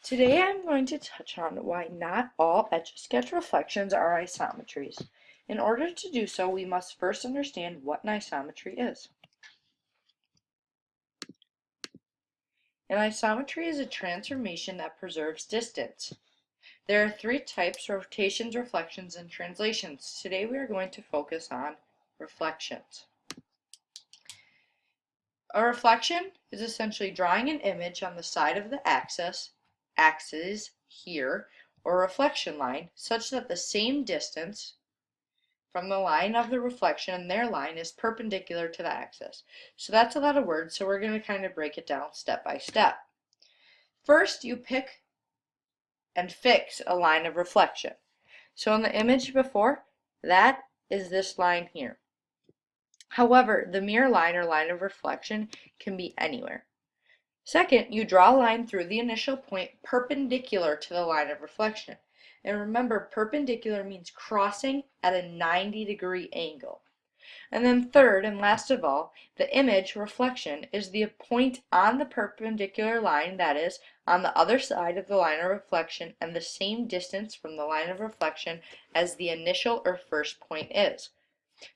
Today I'm going to touch on why not all Etch-a-Sketch reflections are isometries. In order to do so, we must first understand what an isometry is. An isometry is a transformation that preserves distance. There are three types: rotations, reflections, and translations. Today we are going to focus on reflections. A reflection is essentially drawing an image on the side of the axis here, or reflection line, such that the same distance from the line of the reflection and their line is perpendicular to the axis. So that's a lot of words, so we're going to kind of break it down step by step. First, you pick and fix a line of reflection. So in the image before, that is this line here. However, the mirror line or line of reflection can be anywhere. Second, you draw a line through the initial point perpendicular to the line of reflection. And remember, perpendicular means crossing at a 90-degree angle. And then third and last of all, the image reflection is the point on the perpendicular line, that is, on the other side of the line of reflection and the same distance from the line of reflection as the initial or first point is.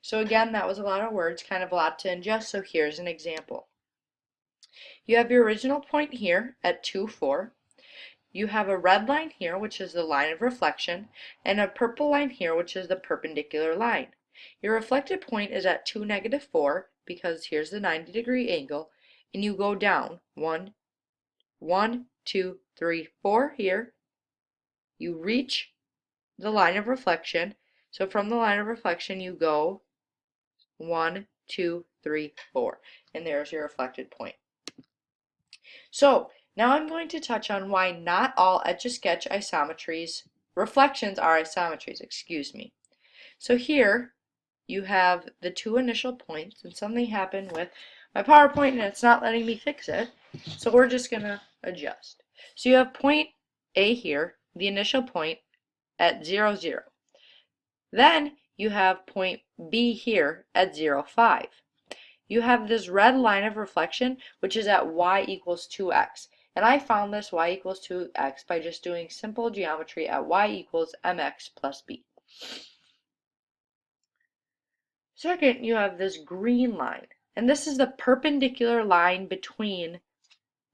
So again, that was a lot of words, kind of a lot to ingest, so here's an example. You have your original point here at 2, 4. You have a red line here, which is the line of reflection, and a purple line here, which is the perpendicular line. Your reflected point is at 2, -4, because here's the 90-degree angle, and you go down 1, 2, 3, 4 here. You reach the line of reflection, so from the line of reflection you go 1, 2, 3, 4, and there's your reflected point. So now I'm going to touch on why not all Etch-a-Sketch reflections are isometries, excuse me. So here you have the two initial points, and something happened with my PowerPoint and it's not letting me fix it, so we're just going to adjust. So you have point A here, the initial point at 0, 0. Then you have point B here at 0, 5. You have this red line of reflection, which is at y equals 2x. And I found this y equals 2x by just doing simple geometry at y equals mx plus b. Second, you have this green line. And this is the perpendicular line between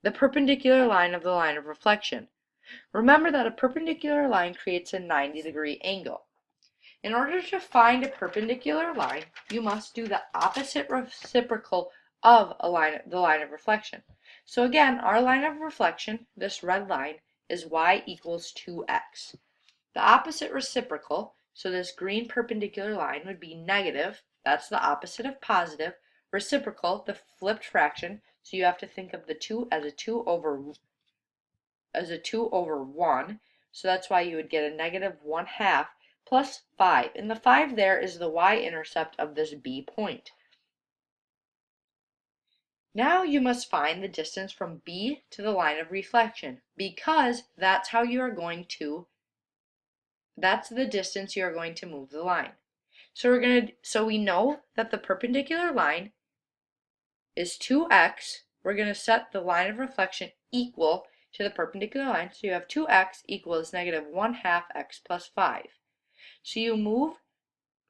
the perpendicular line of the line of reflection. Remember that a perpendicular line creates a 90-degree angle. In order to find a perpendicular line, you must do the opposite reciprocal of the line of reflection. So again, our line of reflection, this red line, is y equals 2x. The opposite reciprocal, so this green perpendicular line, would be negative. That's the opposite of positive. Reciprocal, the flipped fraction, so you have to think of the 2 as a 2 over 1. So that's why you would get a -1/2 plus 5, and the 5 there is the y-intercept of this B point. Now you must find the distance from B to the line of reflection, because that's the distance you are going to move the line. So we know that the perpendicular line is 2x. We're going to set the line of reflection equal to the perpendicular line, so you have 2x equals -1/2 x plus 5. So you move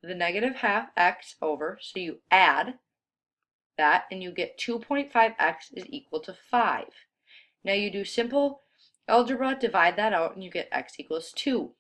the -1/2 x over, so you add that, and you get 2.5x is equal to 5. Now you do simple algebra, divide that out, and you get x equals 2.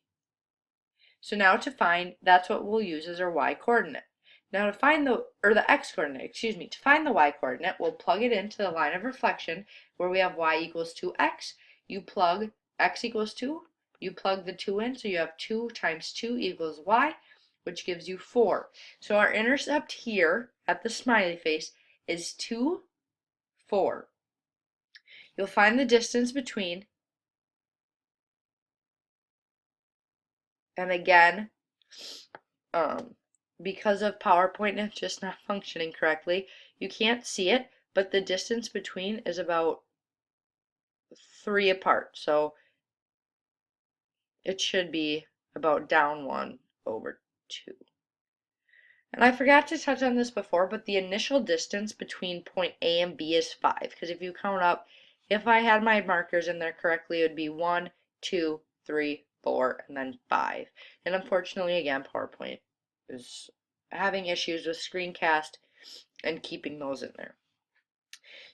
So now to find, that's what we'll use as our y coordinate. Now to find the x coordinate, excuse me, to find the y coordinate, we'll plug it into the line of reflection where we have y equals 2x. You plug x equals 2. You plug the 2 in, so you have 2 times 2 equals y, which gives you 4. So our intercept here at the smiley face is 2, 4. You'll find the distance between, and again, because of PowerPoint and it's just not functioning correctly, you can't see it, but the distance between is about 3 apart. So it should be about down 1 over 2. And I forgot to touch on this before, but the initial distance between point A and B is 5, because if you count up, If I had my markers in there correctly, it would be 1, 2, 3, 4, and then 5. And unfortunately, again, PowerPoint is having issues with screencast and keeping those in there.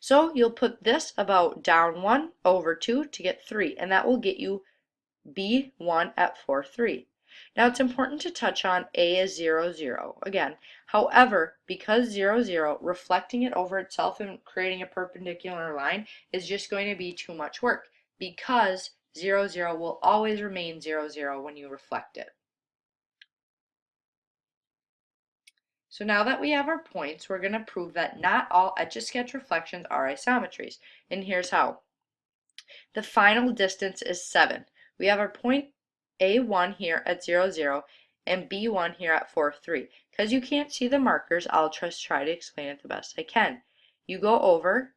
So you'll put this about down 1 over 2 to get 3, and that will get you B1 at 4, 3. Now it's important to touch on A is 0, 0 again. However, because 0, 0, reflecting it over itself and creating a perpendicular line is just going to be too much work, because 0, 0 will always remain 0, 0 when you reflect it. So now that we have our points, we're going to prove that not all Etch-a-Sketch reflections are isometries. And here's how. The final distance is 7. We have our point A1 here at 0, 0 and B1 here at 4, 3. Because you can't see the markers, I'll just try to explain it the best I can. You go over,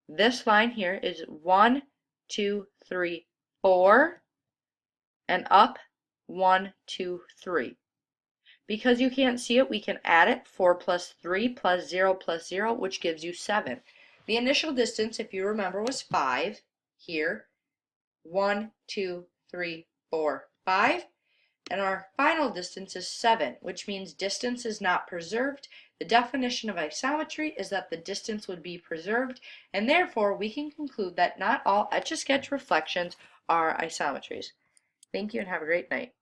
this line here is 1, 2, 3, 4, and up 1, 2, 3. Because you can't see it, we can add it, 4 plus 3 plus 0 plus 0, which gives you 7. The initial distance, if you remember, was 5 here. 1, 2, 3, 4, 5. And our final distance is 7, which means distance is not preserved. The definition of isometry is that the distance would be preserved, and therefore we can conclude that not all Etch-a-Sketch reflections are isometries. Thank you and have a great night.